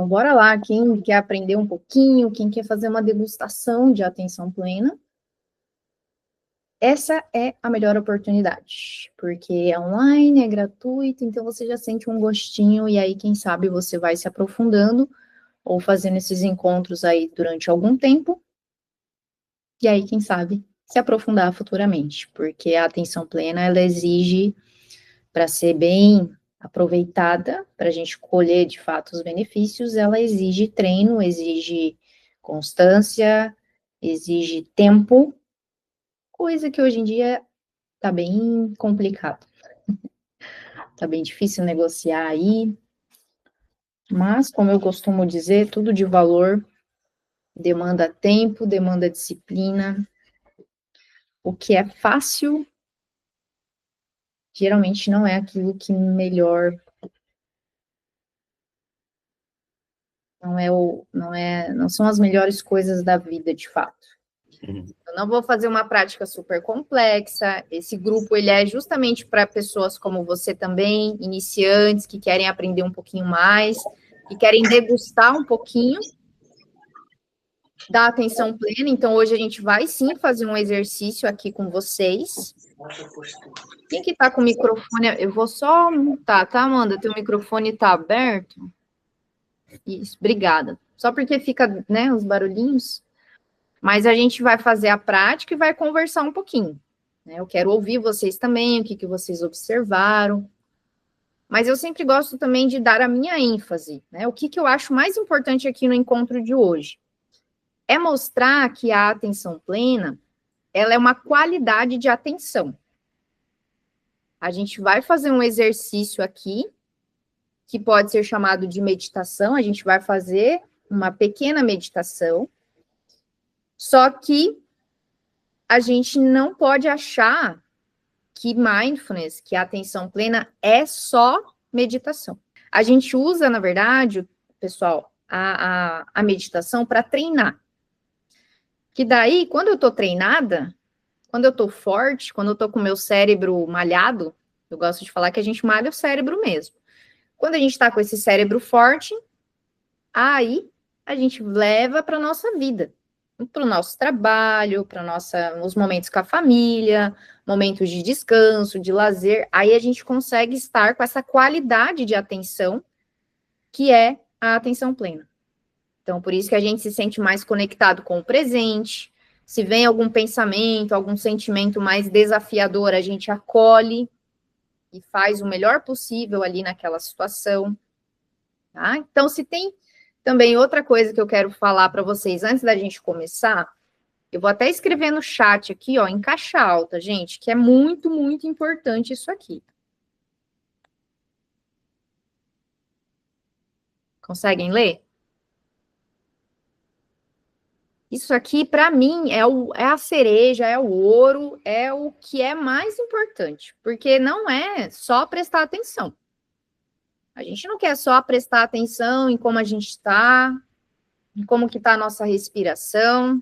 Então, bora lá, quem quer aprender um pouquinho, quem quer fazer uma degustação de atenção plena, essa é a melhor oportunidade, porque é online, é gratuito, então você já sente um gostinho, e aí, quem sabe, você vai se aprofundando, ou fazendo esses encontros aí durante algum tempo, e aí, quem sabe, se aprofundar futuramente, porque a atenção plena, ela exige, para ser bem aproveitada, para a gente colher de fato os benefícios, ela exige treino, exige constância, exige tempo, coisa que hoje em dia tá bem complicado, tá bem difícil negociar aí, mas, como eu costumo dizer, tudo de valor demanda tempo, demanda disciplina, o que é fácil, geralmente não é aquilo que melhor, não são as melhores coisas da vida, de fato. Eu não vou fazer uma prática super complexa. Esse grupo, ele é justamente para pessoas como você também, iniciantes, que querem aprender um pouquinho mais, que querem degustar um pouquinho da atenção plena. Então, hoje a gente vai sim fazer um exercício aqui com vocês. Quem que tá com o microfone? Eu vou só mutar, tá, Amanda? Teu microfone tá aberto? Isso, obrigada. Só porque fica, né, os barulhinhos. Mas a gente vai fazer a prática e vai conversar um pouquinho, né? Eu quero ouvir vocês também, o que vocês observaram. Mas eu sempre gosto também de dar a minha ênfase, né? O que eu acho mais importante aqui no encontro de hoje é mostrar que a atenção plena, ela é uma qualidade de atenção. A gente vai fazer um exercício aqui, que pode ser chamado de meditação, a gente vai fazer uma pequena meditação, só que a gente não pode achar que mindfulness, que a atenção plena é só meditação. A gente usa, na verdade, pessoal, a meditação para treinar. Que daí, quando eu estou treinada, quando eu estou forte, quando eu estou com o meu cérebro malhado, eu gosto de falar que a gente malha o cérebro mesmo. Quando a gente está com esse cérebro forte, aí a gente leva para a nossa vida, para o nosso trabalho, para os momentos com a família, momentos de descanso, de lazer, aí a gente consegue estar com essa qualidade de atenção, que é a atenção plena. Então, por isso que a gente se sente mais conectado com o presente, se vem algum pensamento, algum sentimento mais desafiador, a gente acolhe e faz o melhor possível ali naquela situação. Tá? Então, se tem também outra coisa que eu quero falar para vocês antes da gente começar, eu vou até escrever no chat aqui, ó, em caixa alta, gente, que é muito, muito importante isso aqui. Conseguem ler? Isso aqui, para mim, é a cereja, é o ouro, é o que é mais importante, porque não é só prestar atenção. A gente não quer só prestar atenção em como a gente está, em como que está a nossa respiração.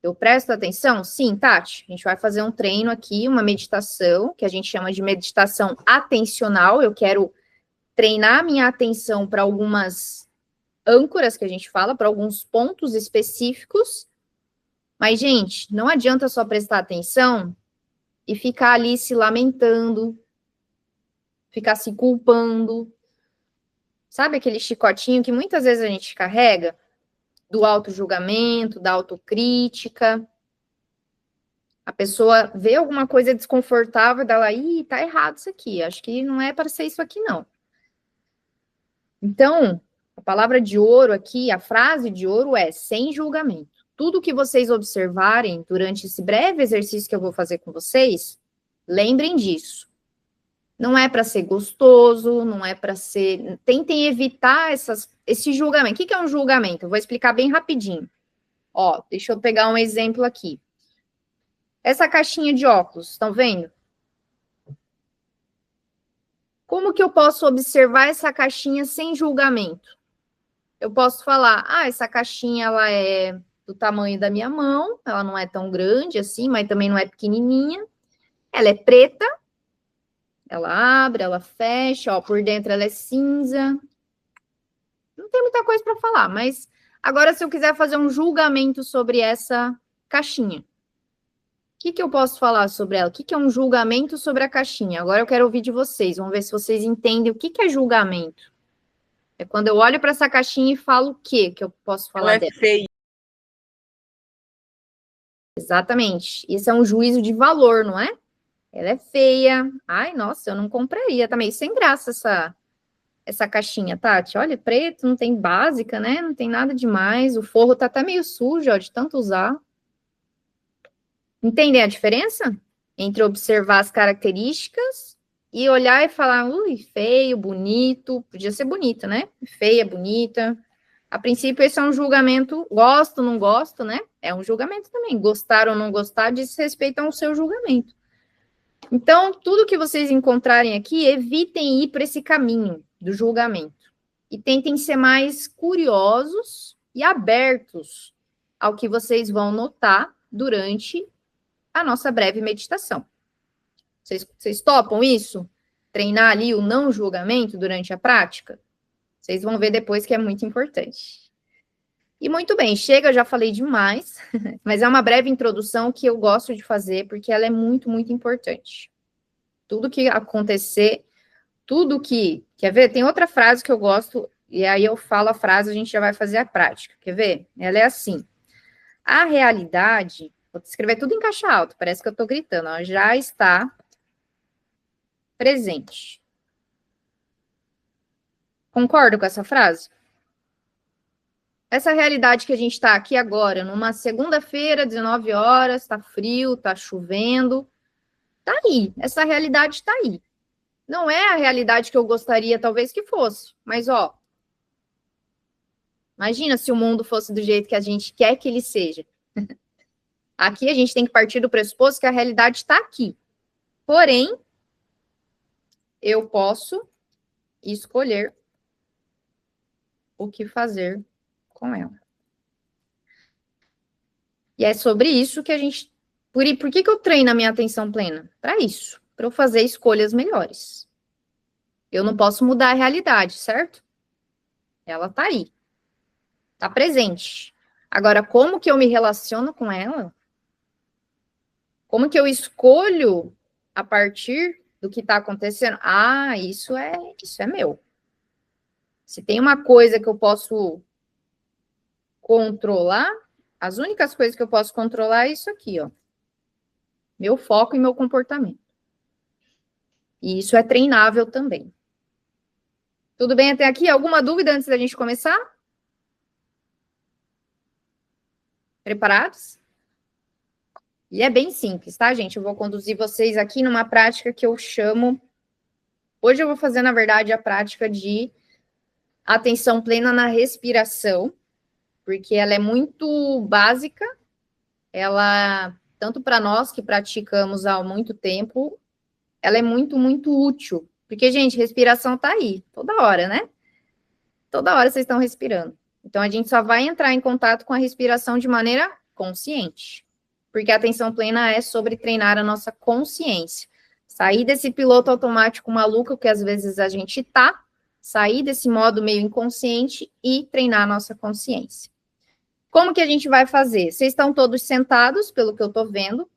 Eu presto atenção? Sim, Tati. A gente vai fazer um treino aqui, uma meditação, que a gente chama de meditação atencional. Eu quero treinar minha atenção para algumas âncoras que a gente fala, para alguns pontos específicos. Mas, gente, não adianta só prestar atenção e ficar ali se lamentando, ficar se culpando. Sabe aquele chicotinho que muitas vezes a gente carrega? Do auto-julgamento, da autocrítica. A pessoa vê alguma coisa desconfortável dela, ih, tá errado isso aqui, acho que não é para ser isso aqui, não. Então, a palavra de ouro aqui, a frase de ouro é sem julgamento. Tudo que vocês observarem durante esse breve exercício que eu vou fazer com vocês, lembrem disso. Não é para ser gostoso, não é para ser... Tentem evitar esse julgamento. O que é um julgamento? Eu vou explicar bem rapidinho. Ó, deixa eu pegar um exemplo aqui. Essa caixinha de óculos, estão vendo? Como que eu posso observar essa caixinha sem julgamento? Eu posso falar, essa caixinha, ela é do tamanho da minha mão, ela não é tão grande assim, mas também não é pequenininha. Ela é preta, ela abre, ela fecha, ó, por dentro ela é cinza. Não tem muita coisa para falar, mas agora se eu quiser fazer um julgamento sobre essa caixinha, o que eu posso falar sobre ela? O que é um julgamento sobre a caixinha? Agora eu quero ouvir de vocês, vamos ver se vocês entendem o que é julgamento. É quando eu olho para essa caixinha e falo o quê que eu posso falar dela? Ela é feia. Exatamente. Isso é um juízo de valor, não é? Ela é feia. Ai, nossa, eu não compraria. Tá meio sem graça essa caixinha, Tati. Olha, preto, não tem básica, né? Não tem nada demais. O forro tá até meio sujo, ó, de tanto usar. Entendem a diferença entre observar as características e olhar e falar, ui, feio, bonito. Podia ser bonito, né? Feia, bonita. A princípio, esse é um julgamento, gosto, não gosto, né? É um julgamento também. Gostar ou não gostar diz respeito ao seu julgamento. Então, tudo que vocês encontrarem aqui, evitem ir para esse caminho do julgamento. E tentem ser mais curiosos e abertos ao que vocês vão notar durante a nossa breve meditação. Vocês topam isso? Treinar ali o não julgamento durante a prática? Vocês vão ver depois que é muito importante. E muito bem, chega, eu já falei demais, mas é uma breve introdução que eu gosto de fazer, porque ela é muito, muito importante. Tudo que acontecer, tudo que... Quer ver? Tem outra frase que eu gosto, e aí eu falo a frase, a gente já vai fazer a prática. Quer ver? Ela é assim. A realidade... Vou escrever tudo em caixa alta, parece que eu estou gritando, ó, já está presente. Concordo com essa frase? Essa realidade que a gente está aqui agora, numa segunda-feira, 19 horas, está frio, está chovendo, está aí. Essa realidade está aí. Não é a realidade que eu gostaria, talvez, que fosse. Mas, ó, imagina se o mundo fosse do jeito que a gente quer que ele seja. Aqui a gente tem que partir do pressuposto que a realidade está aqui. Porém, eu posso escolher o que fazer com ela. E é sobre isso que a gente... Por que eu treino a minha atenção plena? Para isso, para eu fazer escolhas melhores. Eu não posso mudar a realidade, certo? Ela tá aí. Tá presente. Agora, como que eu me relaciono com ela? Como que eu escolho a partir do que está acontecendo? Ah, isso é meu. Se tem uma coisa que eu posso controlar, as únicas coisas que eu posso controlar é isso aqui, ó. Meu foco e meu comportamento. E isso é treinável também. Tudo bem até aqui? Alguma dúvida antes da gente começar? Preparados? E é bem simples, tá, gente? Eu vou conduzir vocês aqui numa prática que eu chamo... Hoje eu vou fazer, na verdade, a prática de atenção plena na respiração, porque ela é muito básica, ela, tanto para nós que praticamos há muito tempo, ela é muito, muito útil. Porque, gente, respiração tá aí, toda hora, né? Toda hora vocês estão respirando. Então, a gente só vai entrar em contato com a respiração de maneira consciente. Porque a atenção plena é sobre treinar a nossa consciência. Sair desse piloto automático maluco que às vezes a gente tá, sair desse modo meio inconsciente e treinar a nossa consciência. Como que a gente vai fazer? Vocês estão todos sentados, pelo que eu tô vendo.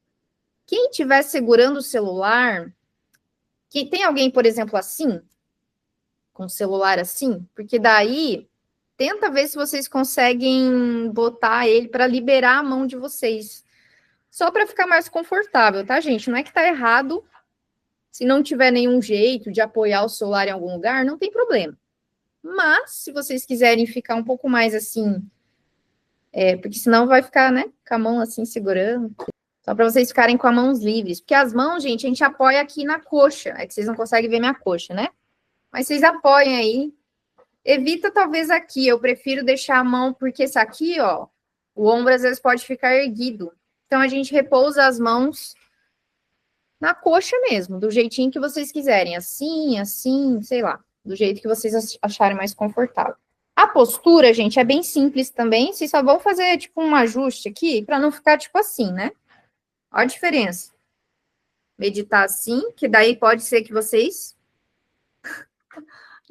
Quem estiver segurando o celular, que tem alguém, por exemplo, assim, com o celular assim? Porque daí, tenta ver se vocês conseguem botar ele para liberar a mão de vocês. Só para ficar mais confortável, tá, gente? Não é que tá errado. Se não tiver nenhum jeito de apoiar o celular em algum lugar, não tem problema. Mas, se vocês quiserem ficar um pouco mais assim, porque senão vai ficar, né, com a mão assim segurando. Só para vocês ficarem com as mãos livres. Porque as mãos, gente, a gente apoia aqui na coxa. É que vocês não conseguem ver minha coxa, né? Mas vocês apoiam aí. Evita talvez aqui. Eu prefiro deixar a mão, porque esse aqui, ó, o ombro às vezes pode ficar erguido. Então, a gente repousa as mãos na coxa mesmo, do jeitinho que vocês quiserem. Assim, assim, sei lá. Do jeito que vocês acharem mais confortável. A postura, gente, é bem simples também. Vocês só vão fazer, tipo, um ajuste aqui, para não ficar, tipo, assim, né? Olha a diferença. Meditar assim, que daí pode ser que vocês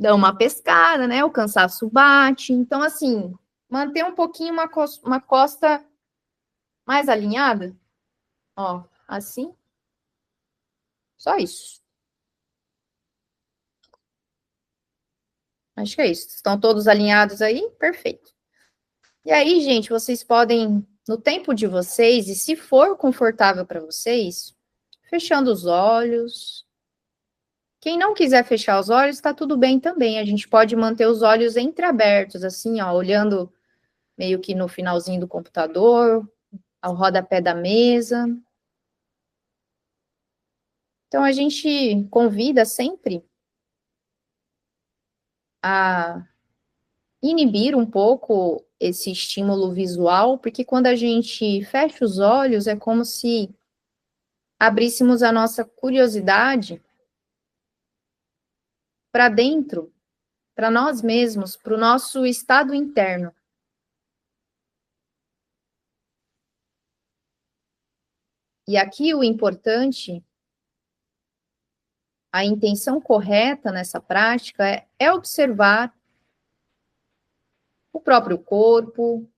dá uma pescada, né? O cansaço bate. Então, assim, manter um pouquinho uma costa mais alinhada. Ó, assim. Só isso. Acho que é isso. Estão todos alinhados aí? Perfeito. E aí, gente, vocês podem, no tempo de vocês, e se for confortável para vocês, fechando os olhos. Quem não quiser fechar os olhos, está tudo bem também. A gente pode manter os olhos entreabertos, assim, ó, olhando meio que no finalzinho do computador, ao rodapé da mesa. Então, a gente convida sempre a inibir um pouco esse estímulo visual, porque quando a gente fecha os olhos, é como se abríssemos a nossa curiosidade para dentro, para nós mesmos, para o nosso estado interno. E aqui o importante, a intenção correta nessa prática é observar o próprio corpo,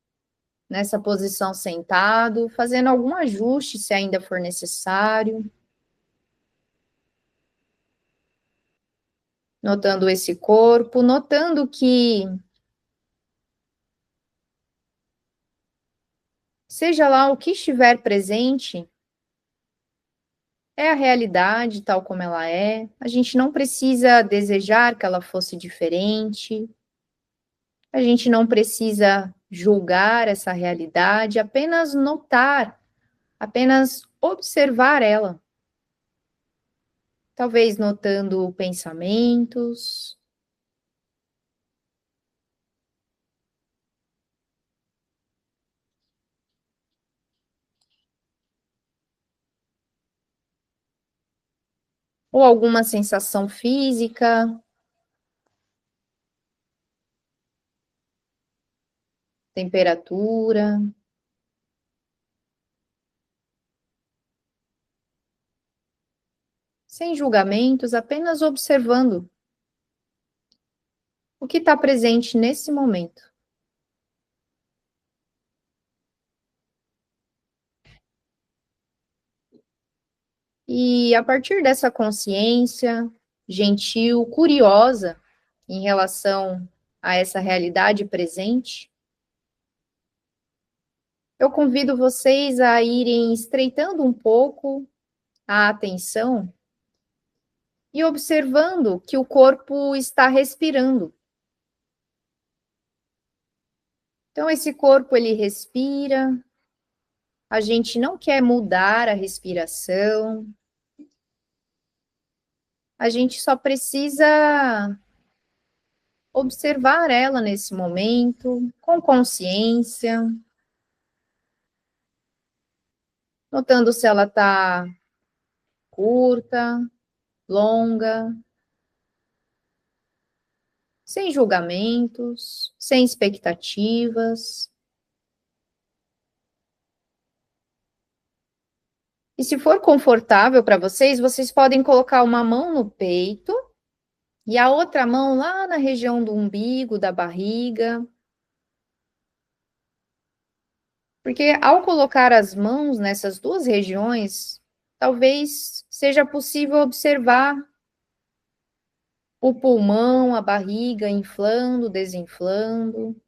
nessa posição sentado, fazendo algum ajuste se ainda for necessário, notando esse corpo, notando que, seja lá o que estiver presente, é a realidade tal como ela é. A gente não precisa desejar que ela fosse diferente. A gente não precisa julgar essa realidade, apenas notar, apenas observar ela. Talvez notando pensamentos, ou alguma sensação física, temperatura, sem julgamentos, apenas observando o que está presente nesse momento. E a partir dessa consciência gentil, curiosa em relação a essa realidade presente, eu convido vocês a irem estreitando um pouco a atenção e observando que o corpo está respirando. Então, esse corpo, ele respira, a gente não quer mudar a respiração, a gente só precisa observar ela nesse momento, com consciência, notando se ela está curta, longa, sem julgamentos, sem expectativas. E se for confortável para vocês, vocês podem colocar uma mão no peito e a outra mão lá na região do umbigo, da barriga. Porque ao colocar as mãos nessas duas regiões, talvez seja possível observar o pulmão, a barriga inflando, desinflando.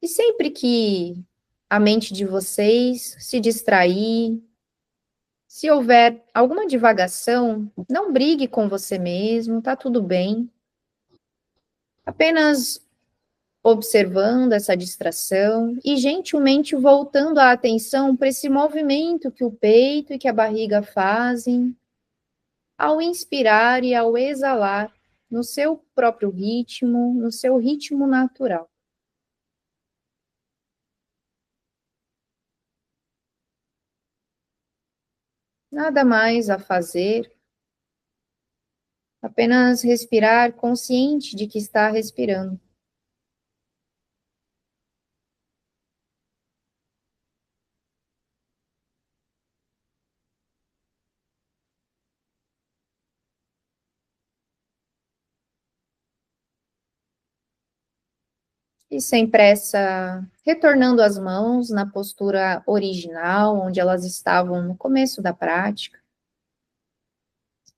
E sempre que a mente de vocês se distrair, se houver alguma divagação, não brigue com você mesmo, tá tudo bem. Apenas observando essa distração e gentilmente voltando a atenção para esse movimento que o peito e que a barriga fazem ao inspirar e ao exalar no seu próprio ritmo, no seu ritmo natural. Nada mais a fazer, apenas respirar consciente de que está respirando. E sem pressa, retornando as mãos na postura original, onde elas estavam no começo da prática,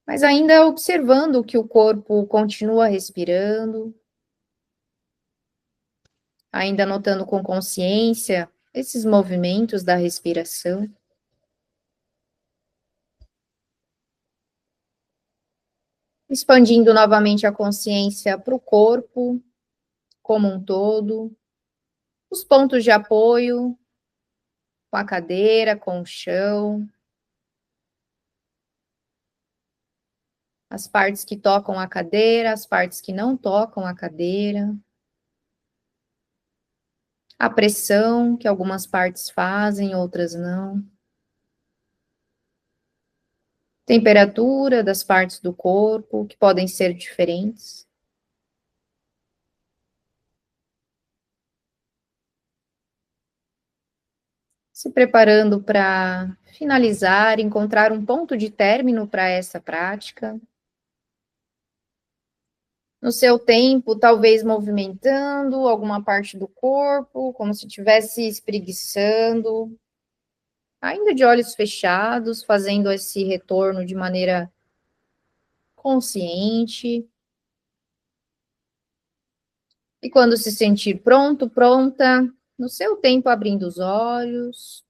mas ainda observando que o corpo continua respirando, ainda notando com consciência esses movimentos da respiração. Expandindo novamente a consciência para o corpo como um todo, os pontos de apoio, com a cadeira, com o chão, as partes que tocam a cadeira, as partes que não tocam a cadeira, a pressão que algumas partes fazem, outras não, temperatura das partes do corpo, que podem ser diferentes. Se preparando para finalizar, encontrar um ponto de término para essa prática. No seu tempo, talvez movimentando alguma parte do corpo, como se estivesse espreguiçando, ainda de olhos fechados, fazendo esse retorno de maneira consciente. E quando se sentir pronto, pronta, no seu tempo, abrindo os olhos.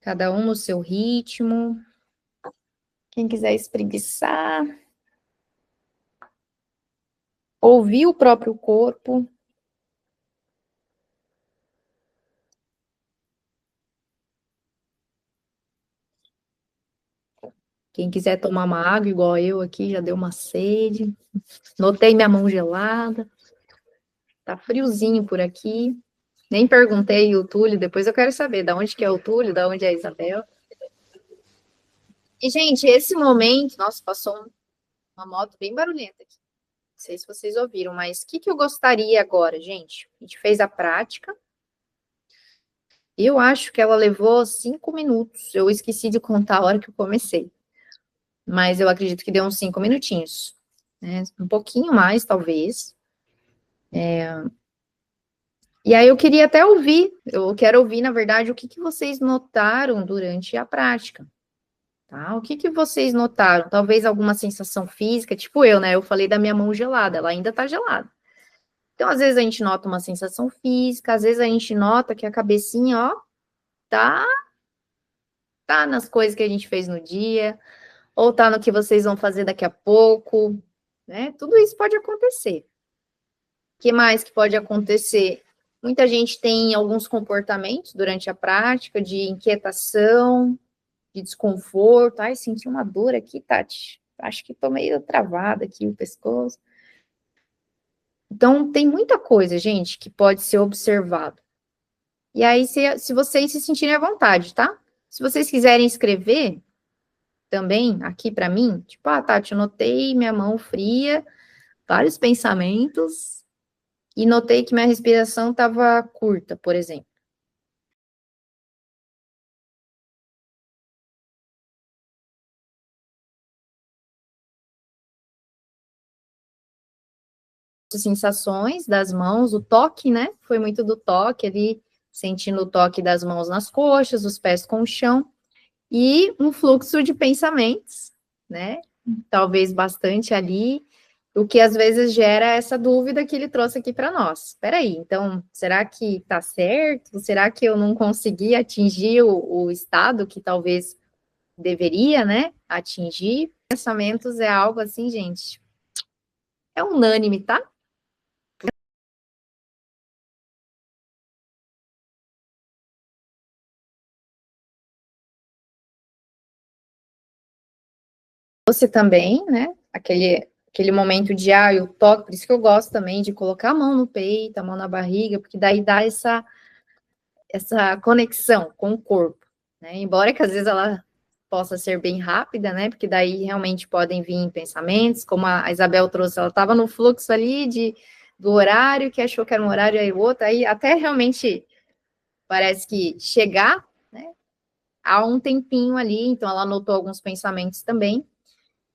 Cada um no seu ritmo. Quem quiser espreguiçar. Ouvir o próprio corpo. Quem quiser tomar uma água, igual eu aqui, já deu uma sede. Notei minha mão gelada. Tá friozinho por aqui. Nem perguntei o Túlio, depois eu quero saber de onde que é o Túlio, de onde é a Isabel. E, gente, esse momento... Nossa, passou uma moto bem barulhenta aqui. Não sei se vocês ouviram, mas o que eu gostaria agora, gente? A gente fez a prática. Eu acho que ela levou 5 minutos. Eu esqueci de contar a hora que eu comecei. Mas eu acredito que deu uns 5 minutinhos. Né? Um pouquinho mais, talvez. E aí eu queria até ouvir. Eu quero ouvir, na verdade, o que vocês notaram durante a prática. Tá? O que vocês notaram? Talvez alguma sensação física, tipo eu, né? Eu falei da minha mão gelada, ela ainda tá gelada. Então, às vezes a gente nota uma sensação física, às vezes a gente nota que a cabecinha, ó, tá nas coisas que a gente fez no dia, ou tá no que vocês vão fazer daqui a pouco, né? Tudo isso pode acontecer. O que mais que pode acontecer? Muita gente tem alguns comportamentos durante a prática de inquietação, de desconforto. Ai, senti uma dor aqui, Tati. Acho que tô meio travada aqui o pescoço. Então, tem muita coisa, gente, que pode ser observado. E aí, se vocês se sentirem à vontade, tá? Se vocês quiserem escrever também aqui para mim, tipo, Tati, eu notei minha mão fria, vários pensamentos, e notei que minha respiração estava curta, por exemplo. As sensações das mãos, o toque, né? Foi muito do toque ali, sentindo o toque das mãos nas coxas, os pés com o chão, e um fluxo de pensamentos, né? Talvez bastante ali, o que às vezes gera essa dúvida que ele trouxe aqui para nós. Espera aí, então, será que está certo? Será que eu não consegui atingir o estado que talvez deveria, né, atingir? Pensamentos é algo assim, gente, é unânime, tá? Você também, né, aquele momento de, eu toco, por isso que eu gosto também de colocar a mão no peito, a mão na barriga, porque daí dá essa conexão com o corpo, né? Embora que às vezes ela possa ser bem rápida, né? Porque daí realmente podem vir pensamentos, como a Isabel trouxe, ela estava no fluxo ali do horário, que achou que era um horário aí outro, aí até realmente parece que chegar, né? Há um tempinho ali, então ela anotou alguns pensamentos também.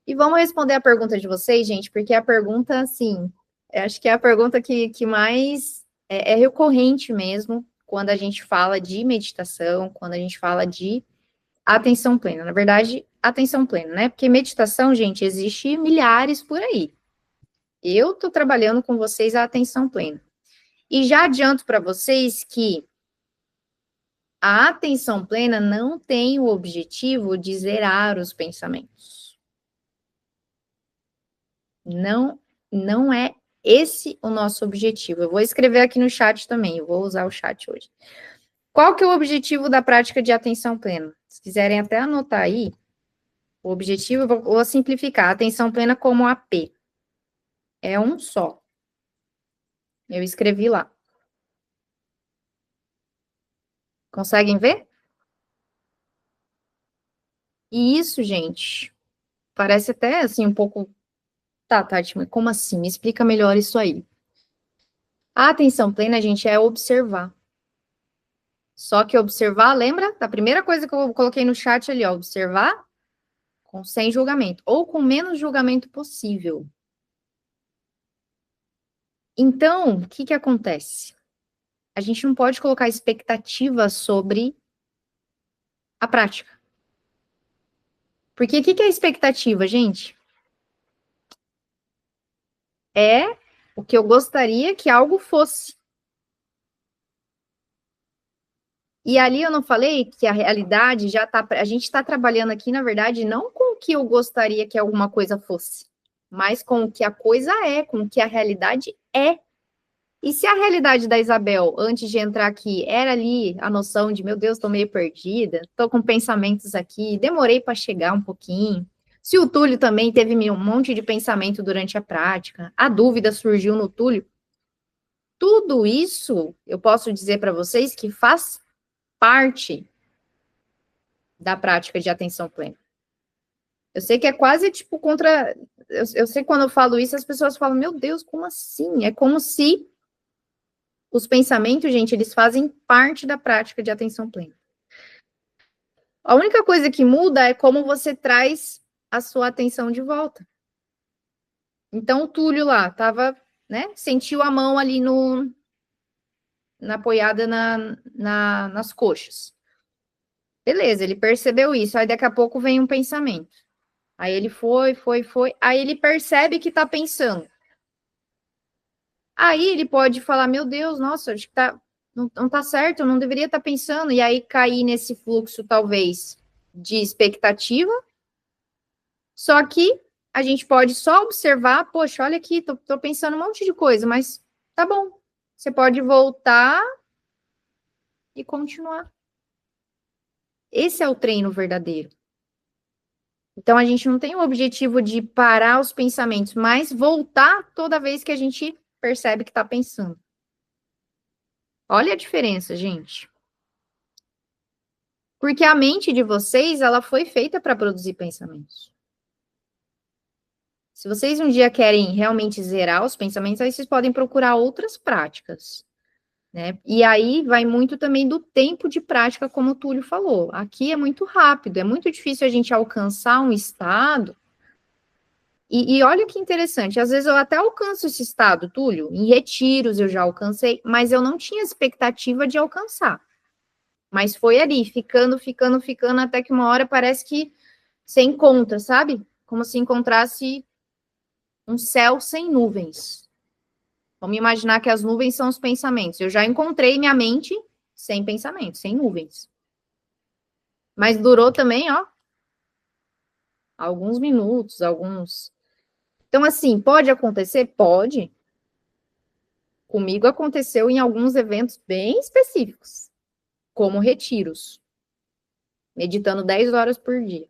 E vamos responder a pergunta de vocês, gente, porque a pergunta, assim, acho que é a pergunta que mais é recorrente mesmo quando a gente fala de meditação, quando a gente fala de atenção plena. Na verdade, atenção plena, né? Porque meditação, gente, existe milhares por aí. Eu tô trabalhando com vocês a atenção plena. E já adianto para vocês que a atenção plena não tem o objetivo de zerar os pensamentos. Não é esse o nosso objetivo. Eu vou escrever aqui no chat também, eu vou usar o chat hoje. Qual que é o objetivo da prática de atenção plena? Se quiserem até anotar aí, o objetivo, eu vou simplificar, atenção plena como AP. É um só. Eu escrevi lá. Conseguem ver? E isso, gente, parece até assim um pouco. Tá, Tati, mas como assim? Me explica melhor isso aí. A atenção plena, gente, é observar. Só que observar, lembra da primeira coisa que eu coloquei no chat ali, ó, observar sem julgamento, ou com menos julgamento possível. Então, o que acontece? A gente não pode colocar expectativa sobre a prática. Porque o que é expectativa, gente? É o que eu gostaria que algo fosse. E ali eu não falei que a realidade já está. A gente está trabalhando aqui, na verdade, não com o que eu gostaria que alguma coisa fosse, mas com o que a coisa é, com o que a realidade é. E se a realidade da Isabel, antes de entrar aqui, era ali a noção de, meu Deus, estou meio perdida, estou com pensamentos aqui, demorei para chegar um pouquinho. Se o Túlio também teve um monte de pensamento durante a prática, a dúvida surgiu no Túlio, tudo isso eu posso dizer para vocês que faz parte da prática de atenção plena. Eu sei que é quase tipo contra. Eu sei que quando eu falo isso, as pessoas falam, meu Deus, como assim? É como se os pensamentos, gente, eles fazem parte da prática de atenção plena. A única coisa que muda é como você traz a sua atenção de volta. Então, o Túlio lá estava, né? Sentiu a mão ali apoiada nas coxas. Beleza, ele percebeu isso. Aí daqui a pouco vem um pensamento. Aí ele foi. Aí ele percebe que está pensando. Aí ele pode falar, meu Deus, nossa, acho que não tá certo, eu não deveria estar pensando. E aí cair nesse fluxo, talvez, de expectativa. Só que a gente pode só observar, poxa, olha aqui, tô pensando um monte de coisa, mas tá bom. Você pode voltar e continuar. Esse é o treino verdadeiro. Então, a gente não tem o objetivo de parar os pensamentos, mas voltar toda vez que a gente percebe que está pensando. Olha a diferença, gente. Porque a mente de vocês, ela foi feita para produzir pensamentos. Se vocês um dia querem realmente zerar os pensamentos, aí vocês podem procurar outras práticas, né? E aí vai muito também do tempo de prática, como o Túlio falou. Aqui é muito rápido, é muito difícil a gente alcançar um estado. E olha que interessante, às vezes eu até alcanço esse estado, Túlio, em retiros eu já alcancei, mas eu não tinha expectativa de alcançar. Mas foi ali, ficando, até que uma hora parece que você encontra, sabe? Como se encontrasse um céu sem nuvens. Vamos imaginar que as nuvens são os pensamentos. Eu já encontrei minha mente sem pensamentos, sem nuvens. Mas durou também, ó, alguns minutos, alguns. Então, assim, pode acontecer? Pode. Comigo aconteceu em alguns eventos bem específicos, como retiros, meditando 10 horas por dia.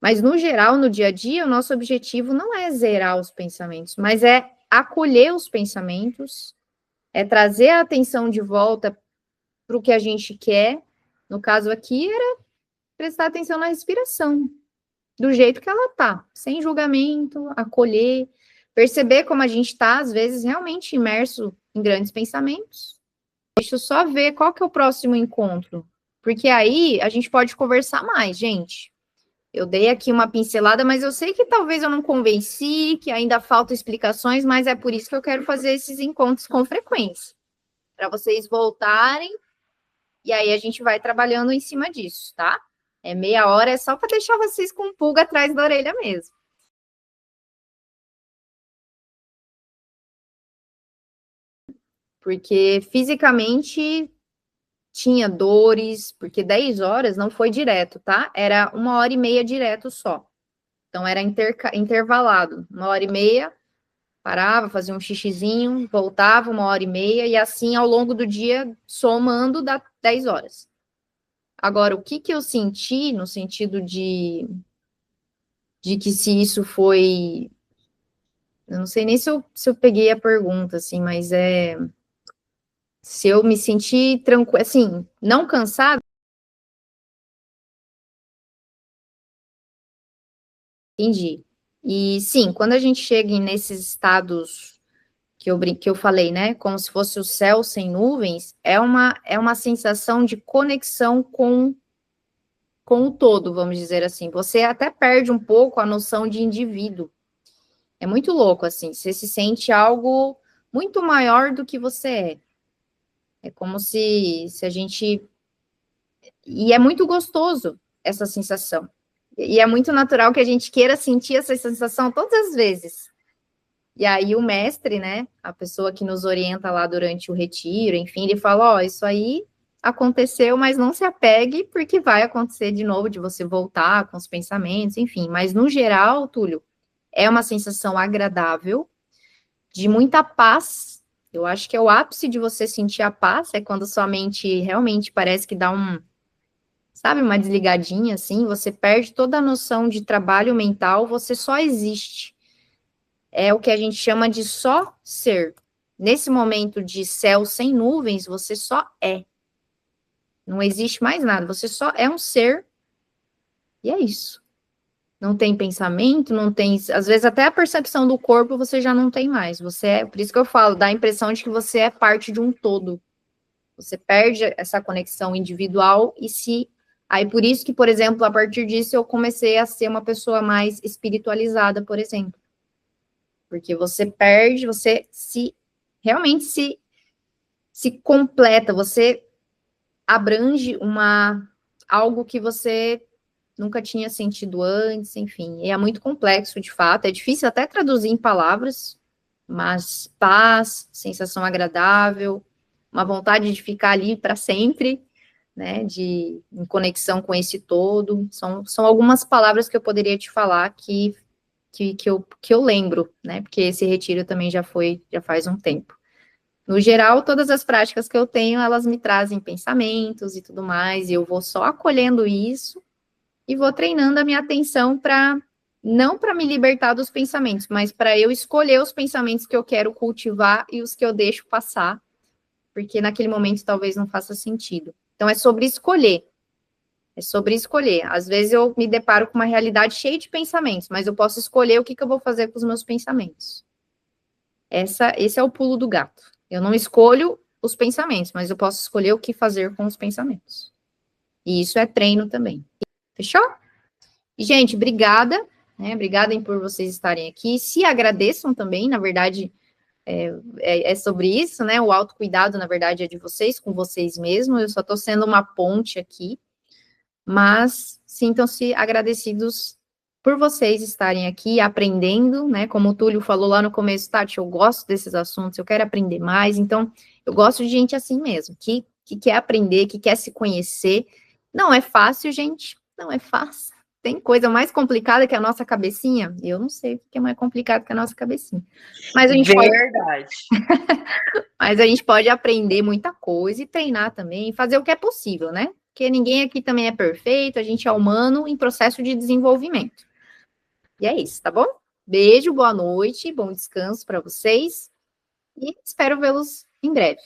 Mas, no geral, no dia a dia, o nosso objetivo não é zerar os pensamentos, mas é acolher os pensamentos, é trazer a atenção de volta para o que a gente quer. No caso aqui, era prestar atenção na respiração, do jeito que ela está, sem julgamento, acolher, perceber como a gente está, às vezes, realmente imerso em grandes pensamentos. Deixa eu só ver qual que é o próximo encontro, porque aí a gente pode conversar mais, gente. Eu dei aqui uma pincelada, mas eu sei que talvez eu não convenci, que ainda faltam explicações, mas é por isso que eu quero fazer esses encontros com frequência, para vocês voltarem, e aí a gente vai trabalhando em cima disso, tá? É meia hora, é só para deixar vocês com pulga atrás da orelha mesmo. Porque fisicamente tinha dores, porque 10 horas não foi direto, tá? Era 1h30 direto só. Então era intervalado, 1h30, parava, fazia um xixizinho, voltava 1h30, e assim ao longo do dia, somando, dá 10 horas. Agora, o que eu senti no sentido de que se isso foi. Eu não sei nem se eu peguei a pergunta, assim, mas se eu me senti tranquila, assim, não cansada, entendi. E sim, quando a gente chega nesses estados que eu falei, né? Como se fosse o céu sem nuvens, é uma sensação de conexão com o todo, vamos dizer assim. Você até perde um pouco a noção de indivíduo. É muito louco, assim. Você se sente algo muito maior do que você é. É como se a gente. E é muito gostoso essa sensação. E é muito natural que a gente queira sentir essa sensação todas as vezes. E aí o mestre, né, a pessoa que nos orienta lá durante o retiro, enfim, ele fala, ó, isso aí aconteceu, mas não se apegue, porque vai acontecer de novo, de você voltar com os pensamentos, enfim. Mas no geral, Túlio, é uma sensação agradável, de muita paz. Eu acho que é o ápice de você sentir a paz, é quando sua mente realmente parece que dá sabe, uma desligadinha, assim, você perde toda a noção de trabalho mental, você só existe. É o que a gente chama de só ser. Nesse momento de céu sem nuvens, você só é. Não existe mais nada, você só é um ser e é isso. Não tem pensamento, não tem. Às vezes, até a percepção do corpo você já não tem mais. Você é. Por isso que eu falo, dá a impressão de que você é parte de um todo. Você perde essa conexão individual e se. Aí, por isso que, por exemplo, a partir disso eu comecei a ser uma pessoa mais espiritualizada, por exemplo. Porque você perde, você se realmente se completa, você abrange algo que você nunca tinha sentido antes, enfim, e é muito complexo, de fato, é difícil até traduzir em palavras, mas paz, sensação agradável, uma vontade de ficar ali para sempre, né, em conexão com esse todo, são algumas palavras que eu poderia te falar que eu lembro, né? Porque esse retiro também já faz um tempo. No geral, todas as práticas que eu tenho, elas me trazem pensamentos e tudo mais, e eu vou só acolhendo isso e vou treinando a minha atenção não para me libertar dos pensamentos, mas para eu escolher os pensamentos que eu quero cultivar e os que eu deixo passar, porque naquele momento talvez não faça sentido. Então é sobre escolher. É sobre escolher. Às vezes eu me deparo com uma realidade cheia de pensamentos, mas eu posso escolher o que eu vou fazer com os meus pensamentos. Esse é o pulo do gato. Eu não escolho os pensamentos, mas eu posso escolher o que fazer com os pensamentos. E isso é treino também. Fechou? E, gente, obrigada, né? Obrigada por vocês estarem aqui. Se agradeçam também, na verdade, é sobre isso, né? O autocuidado, na verdade, é de vocês, com vocês mesmos. Eu só estou sendo uma ponte aqui. Mas sintam-se agradecidos por vocês estarem aqui aprendendo, né? Como o Túlio falou lá no começo, Tati, eu gosto desses assuntos, eu quero aprender mais, então eu gosto de gente assim mesmo, que quer aprender, que quer se conhecer. Não é fácil, gente, não é fácil. Tem coisa mais complicada que a nossa cabecinha? Eu não sei o que é mais complicado que a nossa cabecinha. Mas a gente Mas a gente pode aprender muita coisa e treinar também, fazer o que é possível, né? Porque ninguém aqui também é perfeito, a gente é humano em processo de desenvolvimento. E é isso, tá bom? Beijo, boa noite, bom descanso para vocês e espero vê-los em breve.